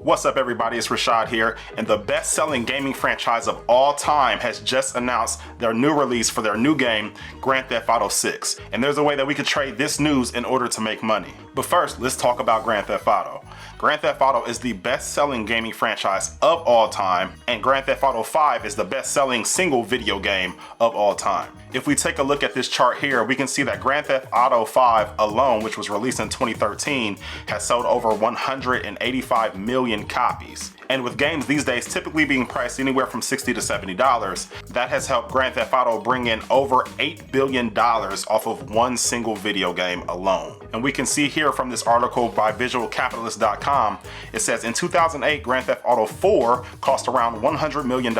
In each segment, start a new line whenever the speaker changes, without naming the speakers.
What's up everybody, it's Rashad here, and the best-selling gaming franchise of all time has just announced their new release for their new game, Grand Theft Auto 6. And there's a way that we could trade this news in order to make money. But first, let's talk about Grand Theft Auto. Grand Theft Auto is the best-selling gaming franchise of all time, and Grand Theft Auto 5 is the best-selling single video game of all time. If we take a look at this chart here, we can see that Grand Theft Auto 5 alone, which was released in 2013, has sold over 185 million copies. And with games these days typically being priced anywhere from $60 to $70, that has helped Grand Theft Auto bring in over $8 billion off of one single video game alone. And we can see here from this article by visualcapitalist.com, it says in 2008, Grand Theft Auto 4 cost around $100 million,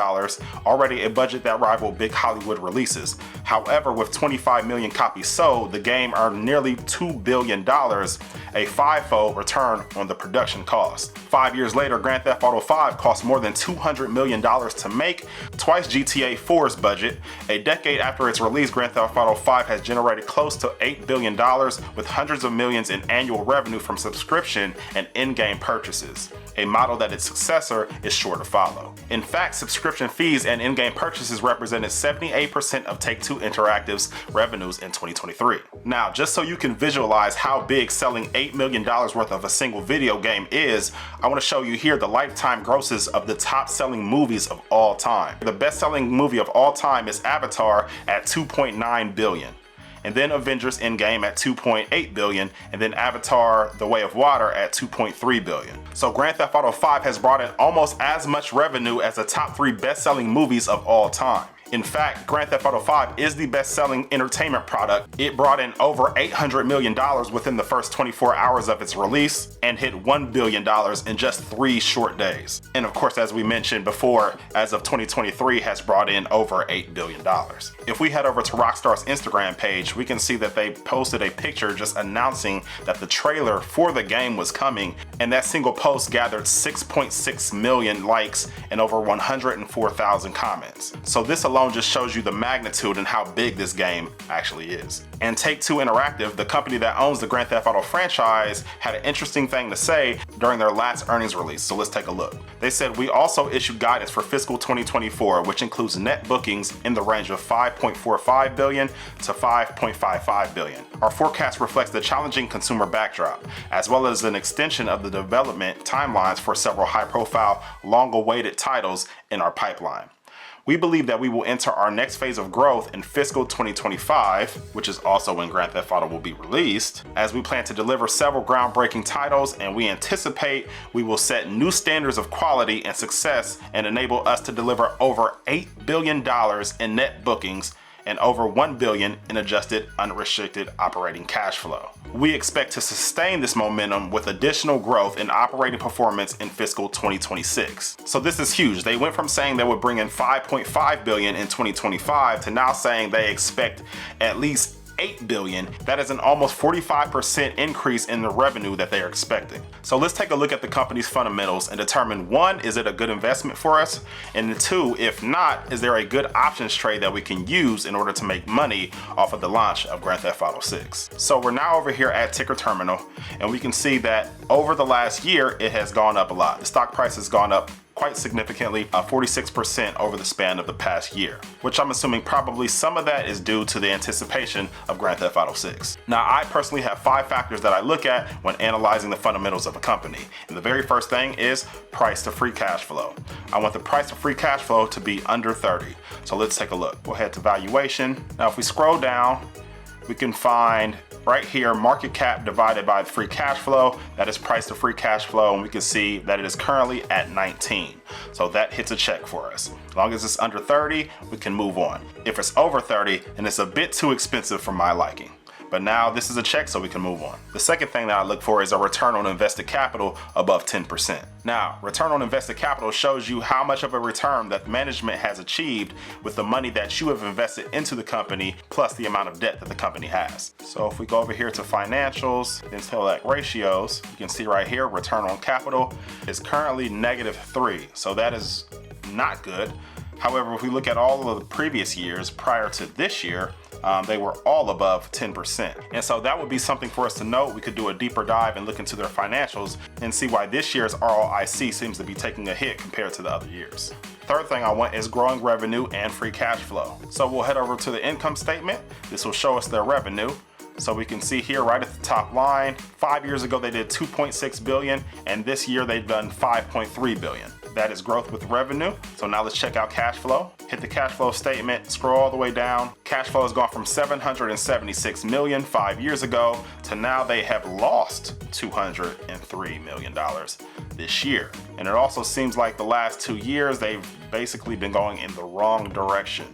already a budget that rivaled big Hollywood releases. However, with 25 million copies sold, the game earned nearly $2 billion, a five-fold return on the production cost. 5 years later, Grand Theft Auto 5 cost more than $200 million to make, twice GTA 4's budget. A decade after its release, Grand Theft Auto 5 has generated close to $8 billion with hundreds of millions in annual revenue from subscription and in-game purchases, a model that its successor is sure to follow. In fact, subscription fees and in-game purchases represented 78% of Take-Two Interactive's revenues in 2023. Now, just so you can visualize how big selling $8 million worth of a single video game is, I want to show you here the lifetime grosses of the top-selling movies of all time. The best-selling movie of all time is Avatar at $2.9 billion. And then Avengers Endgame at $2.8 billion, and then Avatar The Way of Water at $2.3 billion. So Grand Theft Auto 5 has brought in almost as much revenue as the top 3 best-selling movies of all time. In fact, Grand Theft Auto 5 is the best-selling entertainment product. It brought in over $800 million within the first 24 hours of its release and hit $1 billion in just 3 short days. And of course, as we mentioned before, as of 2023 has brought in over $8 billion. If we head over to Rockstar's Instagram page, we can see that they posted a picture just announcing that the trailer for the game was coming, and that single post gathered 6.6 million likes and over 104,000 comments. So this alone just shows you the magnitude and how big this game actually is. And Take-Two Interactive, the company that owns the Grand Theft Auto franchise, had an interesting thing to say during their last earnings release, so let's take a look. They said, "We also issued guidance for fiscal 2024, which includes net bookings in the range of $5.45 billion to $5.55 billion. Our forecast reflects the challenging consumer backdrop, as well as an extension of the development timelines for several high-profile, long-awaited titles in our pipeline. We believe that we will enter our next phase of growth in fiscal 2025, which is also when Grand Theft Auto will be released, as we plan to deliver several groundbreaking titles, and we anticipate we will set new standards of quality and success and enable us to deliver over $8 billion in net bookings and over $1 billion in adjusted unrestricted operating cash flow. We expect to sustain this momentum with additional growth in operating performance in fiscal 2026. So this is huge. They went from saying they would bring in $5.5 billion in 2025 to now saying they expect at least $8 billion. That is an almost 45% increase in the revenue that they are expecting. So let's take a look at the company's fundamentals and determine, 1, is it a good investment for us? And 2, if not, is there a good options trade that we can use in order to make money off of the launch of Grand Theft Auto 6? So we're now over here at Ticker Terminal, and we can see that over the last year, it has gone up a lot. The stock price has gone up quite significantly, 46% over the span of the past year, which I'm assuming probably some of that is due to the anticipation of Grand Theft Auto 6. Now, I personally have 5 factors that I look at when analyzing the fundamentals of a company. And the very first thing is price to free cash flow. I want the price to free cash flow to be under 30. So let's take a look. We'll head to valuation. Now, if we scroll down, we can find right here market cap divided by free cash flow. That is price to free cash flow, and we can see that it is currently at 19. So that hits a check for us. As long as it's under 30, we can move on. If it's over 30, then it's a bit too expensive for my liking. But now this is a check, so we can move on. The second thing that I look for is a return on invested capital above 10%. Now, return on invested capital shows you how much of a return that management has achieved with the money that you have invested into the company, plus the amount of debt that the company has. So if we go over here to financials, then select ratios, you can see right here, return on capital is currently -3. So that is not good. However, if we look at all of the previous years prior to this year, they were all above 10%. And so that would be something for us to note. We could do a deeper dive and look into their financials and see why this year's ROIC seems to be taking a hit compared to the other years. Third thing I want is growing revenue and free cash flow. So we'll head over to the income statement. This will show us their revenue. So we can see here right at the top line, 5 years ago they did 2.6 billion, and this year they've done 5.3 billion. That is growth with revenue. So now let's check out cash flow. Hit the cash flow statement, scroll all the way down. Cash flow has gone from 776 million 5 years ago to now they have lost $203 million this year. And it also seems like the last 2 years they've basically been going in the wrong direction.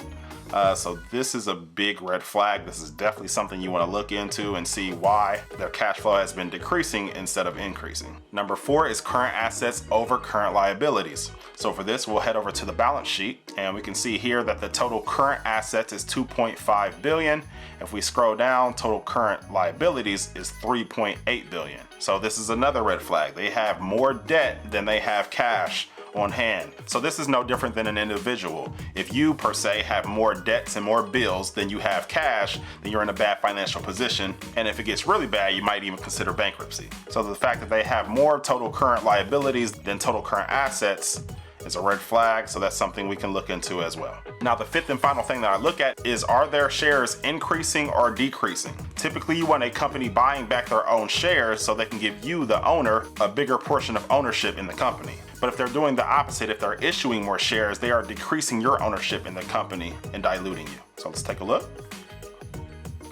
So this is a big red flag. This is definitely something you want to look into and see why their cash flow has been decreasing instead of increasing. Number 4 is current assets over current liabilities. So for this, we'll head over to the balance sheet and we can see here that the total current assets is 2.5 billion. If we scroll down, total current liabilities is 3.8 billion. So this is another red flag. They have more debt than they have cash on hand. So this is no different than an individual. If you per se have more debts and more bills than you have cash, then you're in a bad financial position. And if it gets really bad, you might even consider bankruptcy. So the fact that they have more total current liabilities than total current assets is a red flag, so that's something we can look into as well. Now the fifth and final thing that I look at is, are their shares increasing or decreasing? Typically you want a company buying back their own shares so they can give you, the owner, a bigger portion of ownership in the company. But if they're doing the opposite, if they're issuing more shares, they are decreasing your ownership in the company and diluting you. So let's take a look.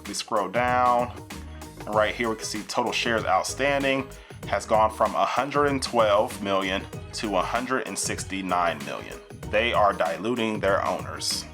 We scroll down, and right here we can see total shares outstanding has gone from 112 million to 169 million. They are diluting their owners.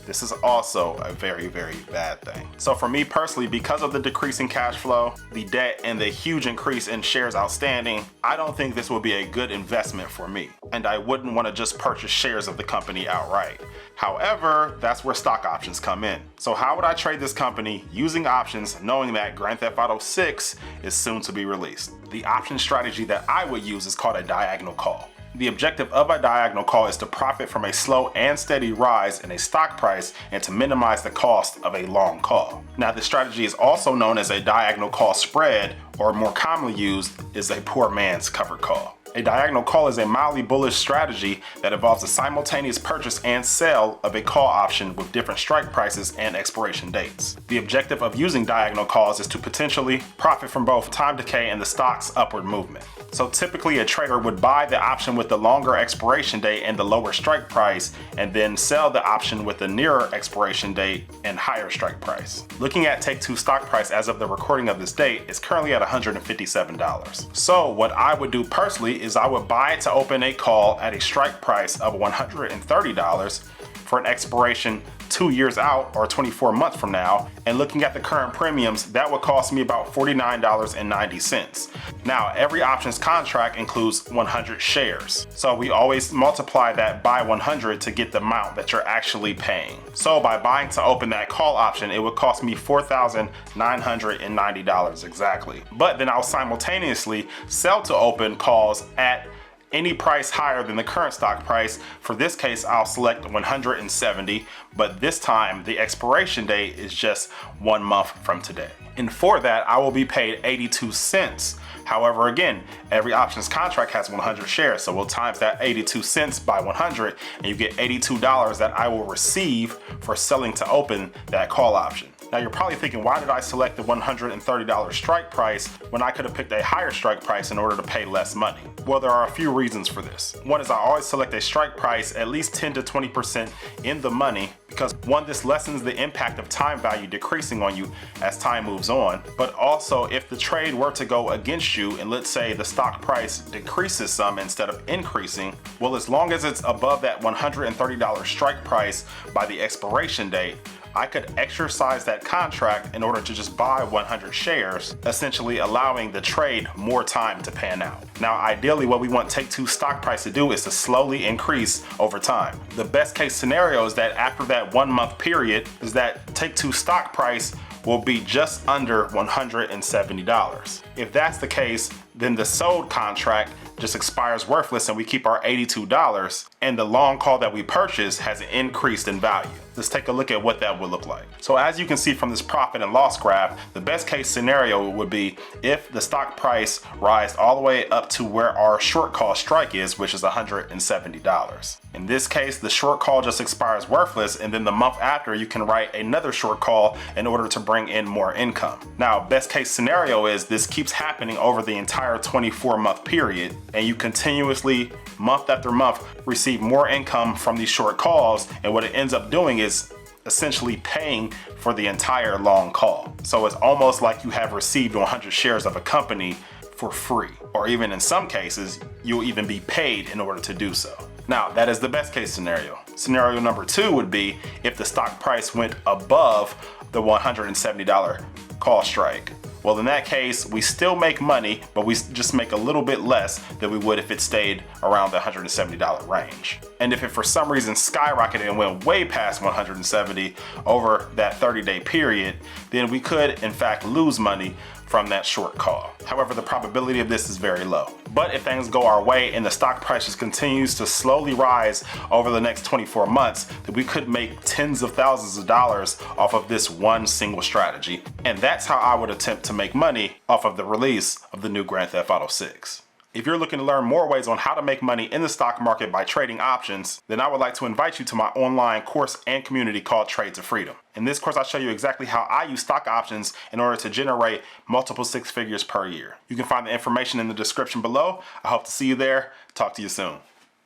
This is also a very, very bad thing. So for me personally, because of the decreasing cash flow, the debt, and the huge increase in shares outstanding, I don't think this will be a good investment for me. And I wouldn't want to just purchase shares of the company outright. However, that's where stock options come in. So how would I trade this company using options, knowing that Grand Theft Auto 6 is soon to be released? The option strategy that I would use is called a diagonal call. The objective of a diagonal call is to profit from a slow and steady rise in a stock price and to minimize the cost of a long call. Now, this strategy is also known as a diagonal call spread, or more commonly used is a poor man's covered call. A diagonal call is a mildly bullish strategy that involves the simultaneous purchase and sale of a call option with different strike prices and expiration dates. The objective of using diagonal calls is to potentially profit from both time decay and the stock's upward movement. So typically a trader would buy the option with the longer expiration date and the lower strike price, and then sell the option with the nearer expiration date and higher strike price. Looking at Take-Two stock price as of the recording of this date, is currently at $157. So what I would do personally is I would buy it to open a call at a strike price of $130 for an expiration 2 years out or 24 months from now, and looking at the current premiums, that would cost me about $49.90. Now, every options contract includes 100 shares. So we always multiply that by 100 to get the amount that you're actually paying. So by buying to open that call option, it would cost me $4,990 exactly. But then I'll simultaneously sell to open calls at any price higher than the current stock price. For this case, I'll select 170, but this time the expiration date is just 1 month from today. And for that, I will be paid 82 cents. However, again, every options contract has 100 shares, so we'll times that 82 cents by 100, and you get $82 that I will receive for selling to open that call option. Now you're probably thinking, why did I select the $130 strike price when I could have picked a higher strike price in order to pay less money? Well, there are a few reasons for this. One is I always select a strike price at least 10 to 20% in the money, because one, this lessens the impact of time value decreasing on you as time moves on. But also, if the trade were to go against you and let's say the stock price decreases some instead of increasing, well, as long as it's above that $130 strike price by the expiration date, I could exercise that contract in order to just buy 100 shares, essentially allowing the trade more time to pan out. Now, ideally, what we want Take-Two stock price to do is to slowly increase over time. The best case scenario is that after that 1 month period is that Take-Two stock price will be just under $170. If that's the case, then the sold contract just expires worthless and we keep our $82, and the long call that we purchased has increased in value. Let's take a look at what that would look like. So as you can see from this profit and loss graph, the best case scenario would be if the stock price rises all the way up to where our short call strike is, which is $170. In this case, the short call just expires worthless, and then the month after you can write another short call in order to bring in more income. Now, best case scenario is this keeps happening over the entire 24-month period, and you continuously, month after month, receive more income from these short calls, and what it ends up doing is essentially paying for the entire long call. So it's almost like you have received 100 shares of a company for free, or even in some cases, you'll even be paid in order to do so. Now, that is the best case scenario. Scenario number 2 would be if the stock price went above the $170 call strike. Well, in that case, we still make money, but we just make a little bit less than we would if it stayed around the $170 range. And if it for some reason skyrocketed and went way past 170 over that 30-day period, then we could in fact lose money from that short call. However, the probability of this is very low. But if things go our way and the stock price just continues to slowly rise over the next 24 months, then we could make tens of thousands of dollars off of this one single strategy. And that's how I would attempt to make money off of the release of the new Grand Theft Auto 6. If you're looking to learn more ways on how to make money in the stock market by trading options, then I would like to invite you to my online course and community called Trade to Freedom. In this course, I'll show you exactly how I use stock options in order to generate multiple six figures per year. You can find the information in the description below. I hope to see you there. Talk to you soon.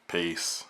Peace.